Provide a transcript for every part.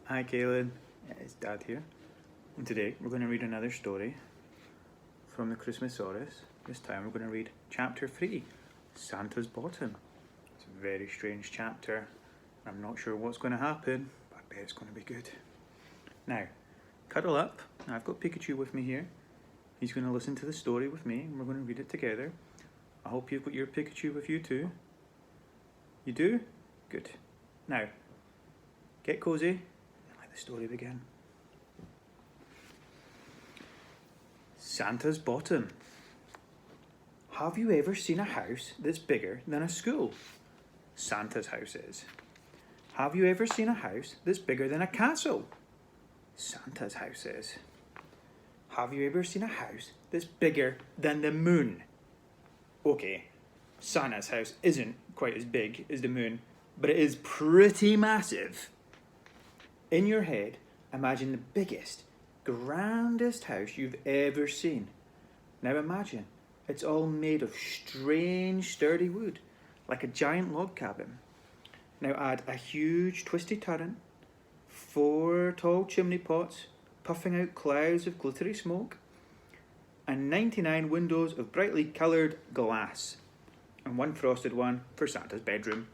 Hi, Kaylin. It's Dad here. And today we're going to read another story from the Christmasaurus. This time we're going to read chapter 3, Santa's Bottom. It's a very strange chapter. I'm not sure what's going to happen, but I bet it's going to be good. Now, cuddle up. I've got Pikachu with me here. He's going to listen to the story with me and we're going to read it together. I hope you've got your Pikachu with you too. You do? Good. Now, get cozy and let the story begin. Santa's Bottom. Have you ever seen a house that's bigger than a school? Santa's house is. Have you ever seen a house that's bigger than a castle? Santa's house is. Have you ever seen a house that's bigger than the moon? Okay, Santa's house isn't quite as big as the moon, but it is pretty massive. In your head, imagine the biggest, grandest house you've ever seen. Now imagine it's all made of strange, sturdy wood, like a giant log cabin. Now add a huge twisty turret, 4 tall chimney pots puffing out clouds of glittery smoke, and 99 windows of brightly coloured glass, and 1 frosted one for Santa's bedroom.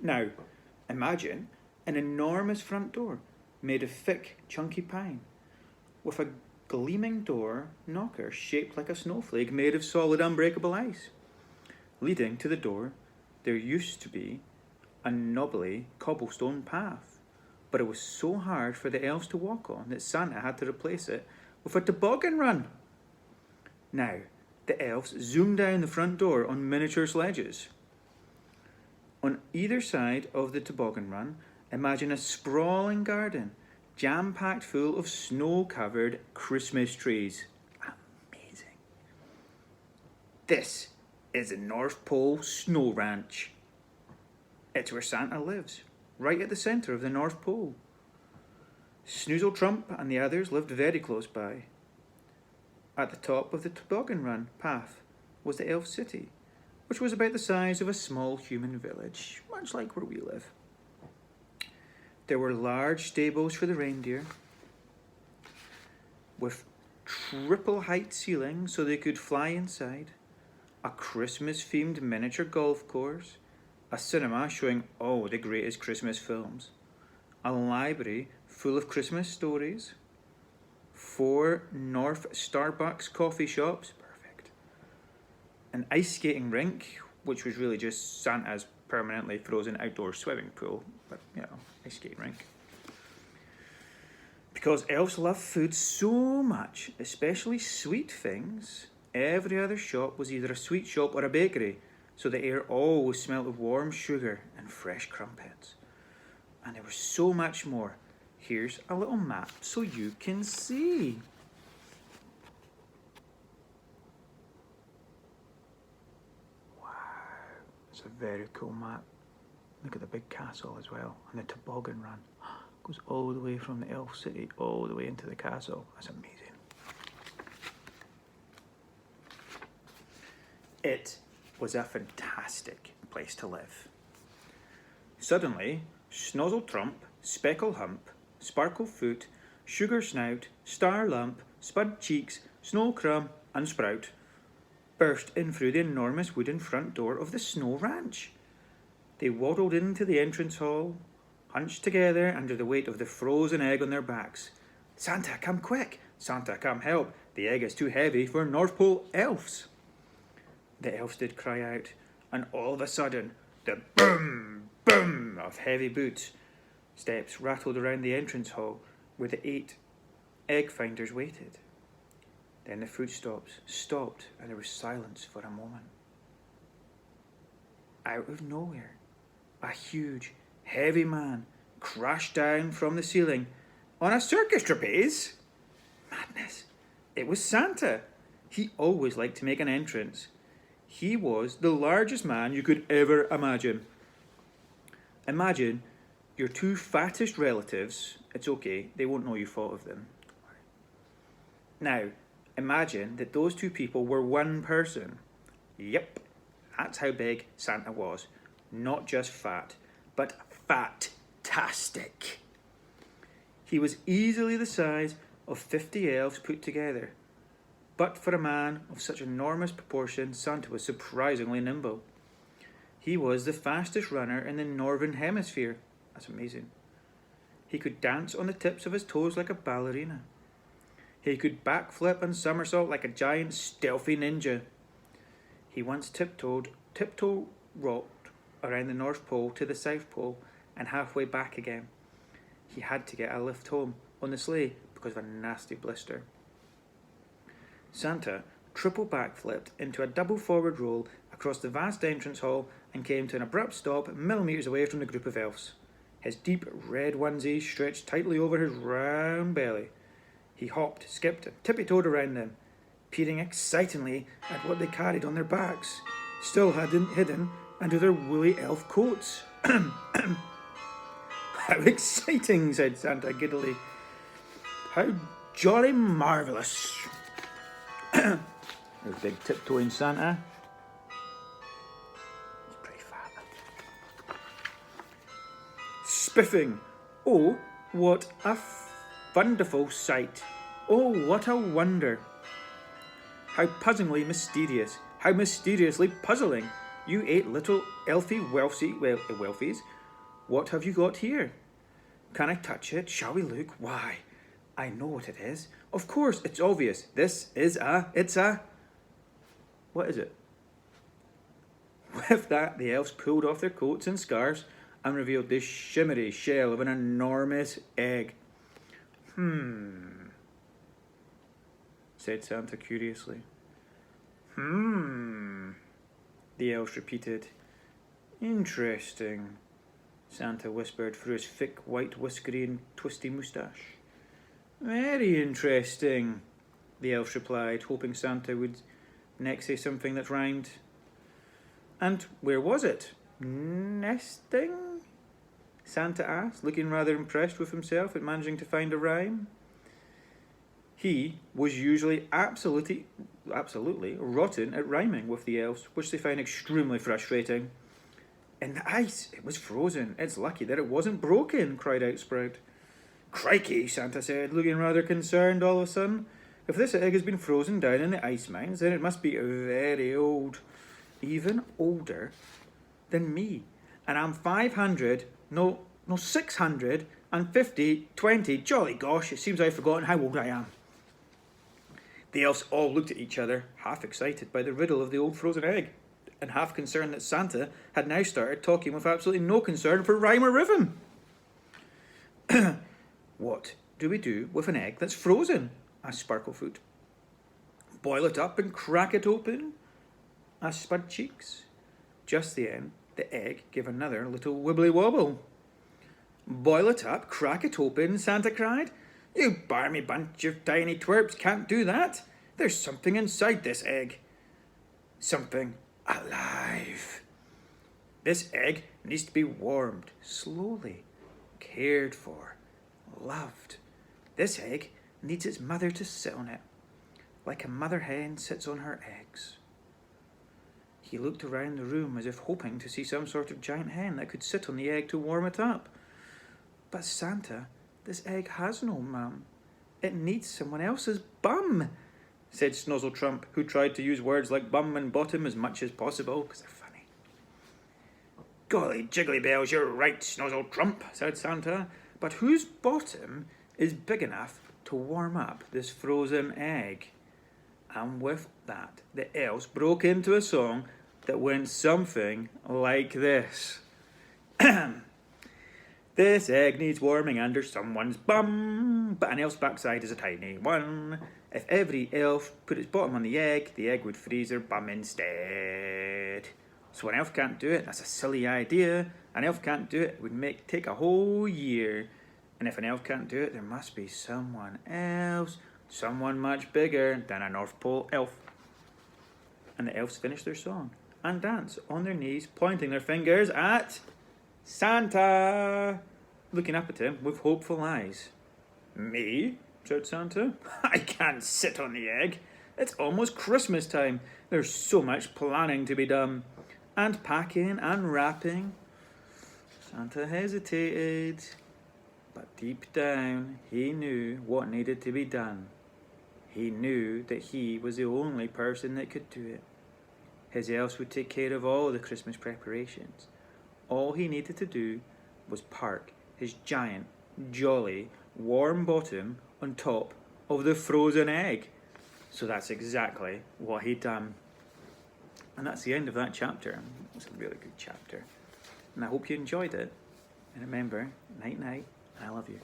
Now, imagine an enormous front door made of thick, chunky pine, with a gleaming door knocker shaped like a snowflake made of solid, unbreakable ice. Leading to the door, there used to be a knobbly cobblestone path, but it was so hard for the elves to walk on that Santa had to replace it with a toboggan run. Now, the elves zoomed down the front door on miniature sledges. On either side of the toboggan run, imagine a sprawling garden, jam-packed full of snow-covered Christmas trees. Amazing. This is the North Pole Snow Ranch. It's where Santa lives, right at the centre of the North Pole. Snoozle Trump and the others lived very close by. At the top of the toboggan run path was the elf city, which was about the size of a small human village, much like where we live. There were large stables for the reindeer, with triple height ceilings so they could fly inside, a Christmas-themed miniature golf course, a cinema showing all the greatest Christmas films, a library full of Christmas stories, 4 North Starbucks coffee shops, perfect, an ice skating rink, which was really just Santa's permanently frozen outdoor swimming pool, but ice skating rink. Because elves love food so much, especially sweet things, every other shop was either a sweet shop or a bakery, so the air always smelled of warm sugar and fresh crumpets. And there was so much more. Here's a little map so you can see. Wow, it's a very cool map. Look at the big castle as well, and the toboggan run. Goes all the way from the elf city, all the way into the castle. That's amazing. It was a fantastic place to live. Suddenly, Snozzle Trump, Speckle Hump, Sparkle Foot, Sugar Snout, Star Lump, Spud Cheeks, Snow Crumb, and Sprout burst in through the enormous wooden front door of the Snow Ranch. They waddled into the entrance hall, hunched together under the weight of the frozen egg on their backs. Santa, come quick! Santa, come help! The egg is too heavy for North Pole elves. The elves did cry out, and all of a sudden, the boom, boom of heavy boots. Steps rattled around the entrance hall where the 8 egg finders waited. Then the footsteps stopped and there was silence for a moment. Out of nowhere, a huge, heavy man crashed down from the ceiling on a circus trapeze. Madness. It was Santa. He always liked to make an entrance. He was the largest man you could ever imagine. Imagine your 2 fattest relatives. It's okay, they won't know you thought of them. Now, imagine that those 2 people were one person. Yep, that's how big Santa was. Not just fat, but fat-tastic. He was easily the size of 50 elves put together. But for a man of such enormous proportions, Santa was surprisingly nimble. He was the fastest runner in the northern hemisphere. That's amazing. He could dance on the tips of his toes like a ballerina. He could backflip and somersault like a giant stealthy ninja. He once tiptoe rocked around the North Pole to the South Pole and halfway back again. He had to get a lift home on the sleigh because of a nasty blister. Santa triple backflipped into a double forward roll across the vast entrance hall and came to an abrupt stop millimetres away from the group of elves. His deep red onesie stretched tightly over his round belly. He hopped, skipped, and tippy-toed around them, peering excitingly at what they carried on their backs, still hidden under their woolly elf coats. How exciting, said Santa giddily. How jolly marvellous. There's big tiptoeing Santa. He's pretty fat. Spiffing. Oh, what a wonderful sight. Oh, what a wonder. How puzzlingly mysterious. How mysteriously puzzling. You 8 little elfy welfies. What have you got here? Can I touch it? Shall we look? Why, I know what it is. Of course, it's obvious. It's a... What is it? With that, the elves pulled off their coats and scarves and revealed the shimmery shell of an enormous egg. Said Santa curiously. The elves repeated. Interesting, Santa whispered through his thick, white, whiskery and twisty moustache. Very interesting, the elves replied, hoping Santa would next say something that rhymed. And where was it? Nesting? Santa asked, looking rather impressed with himself at managing to find a rhyme. He was usually absolutely rotten at rhyming with the elves, which they found extremely frustrating. In the ice, it was frozen. It's lucky that it wasn't broken, cried out Sprout. Crikey, Santa said, looking rather concerned all of a sudden. If this egg has been frozen down in the ice mines, then it must be very old. Even older than me. And I'm 650, jolly gosh, it seems I've forgotten how old I am. The elves all looked at each other, half excited by the riddle of the old frozen egg, and half concerned that Santa had now started talking with absolutely no concern for rhyme or rhythm. What do we do with an egg that's frozen? Asked Sparklefoot. Boil it up and crack it open? Asked Spudcheeks. Just then, the egg gave another little wibbly wobble. Boil it up, crack it open, Santa cried. You barmy bunch of tiny twerps can't do that. There's something inside this egg. Something alive. This egg needs to be warmed, slowly, cared for, loved. This egg needs its mother to sit on it, like a mother hen sits on her eggs. He looked around the room as if hoping to see some sort of giant hen that could sit on the egg to warm it up. But Santa, this egg has no mum. It needs someone else's bum, said Snozzletrump, who tried to use words like bum and bottom as much as possible, because they're funny. Golly jiggly bells, you're right, Snozzletrump, said Santa, but whose bottom is big enough to warm up this frozen egg? And with that, the elves broke into a song that went something like this. This egg needs warming under someone's bum, but an elf's backside is a tiny one. If every elf put its bottom on the egg would freeze their bum instead. So an elf can't do it, that's a silly idea. An elf can't do it, it would take a whole year. And if an elf can't do it, there must be someone else, someone much bigger than a North Pole elf. And the elves finished their song and danced on their knees, pointing their fingers at Santa, looking up at him with hopeful eyes. Me? Said Santa. I can't sit on the egg. It's almost Christmas time. There's so much planning to be done. And packing and wrapping. Santa hesitated. But deep down, he knew what needed to be done. He knew that he was the only person that could do it. His elves would take care of all the Christmas preparations. All he needed to do was park his giant, jolly, warm bottom on top of the frozen egg. So that's exactly what he'd done. And that's the end of that chapter. It's a really good chapter. And I hope you enjoyed it. And remember, night night, I love you.